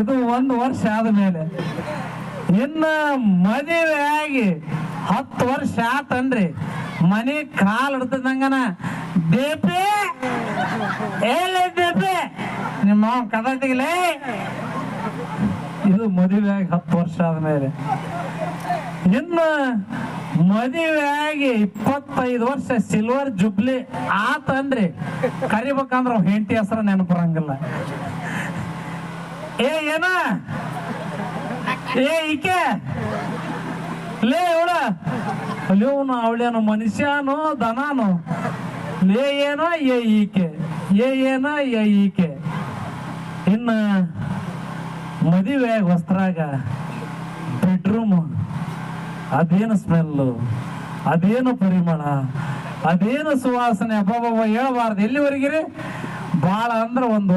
ಇದು 1 ವರ್ಷ ಆದ್ಮೇಲೆ ಇನ್ನ ಮದುವೆ ಆಗಿ 10 ವರ್ಷ ಆತನ್ರಿ. ಮನೆ ಕಾಲ್ ಹಿಡ್ತದಂಗನ ದೇಪೆ ಏಲೆ ದೇಪೆ ನಿಮ್ಮ ಕದ ತೆಗಿಲೇ. ಇದು ಮದುವೆ ಆಗಿ 10 ವರ್ಷ ಆದ್ಮೇಲೆ. ಇನ್ನು ಮದುವೆ ಆಗಿ 25 ವರ್ಷ ಸಿಲ್ವರ್ ಜುಬ್ಲಿ ಆತನ್ರಿ. ಕರಿಬೇಕಂದ್ರ ಹೆಂಡತಿ ಹೆಸರು ನೆನಪು ಬರಂಗಿಲ್ಲ. ಏನ ಈಕೆ ಲೇ ಇವಳ ಅಲ್ಲೇವನು ಅವಳೇನು ಮನುಷ್ಯನೋ ದನಾನು ಲೇ ಏನೋ ಈಕೆ ಏನೋ ಈಕೆ. ಇನ್ನ ಮದುವೆ ವಸ್ತ್ರಾಗ ಬೆಡ್ರೂಮ್ ಅದೇನು ಸ್ಮೆಲ್ಲು, ಅದೇನು ಪರಿಮಳ, ಅದೇನು ಸುವಾಸನೆ, ಅಬ್ಬಬ್ಬ ಹೇಳ್ಬಾರ್ದು. ಎಲ್ಲಿವರೆಗಿರಿ ಭಾಳ ಅಂದ್ರೆ ಒಂದು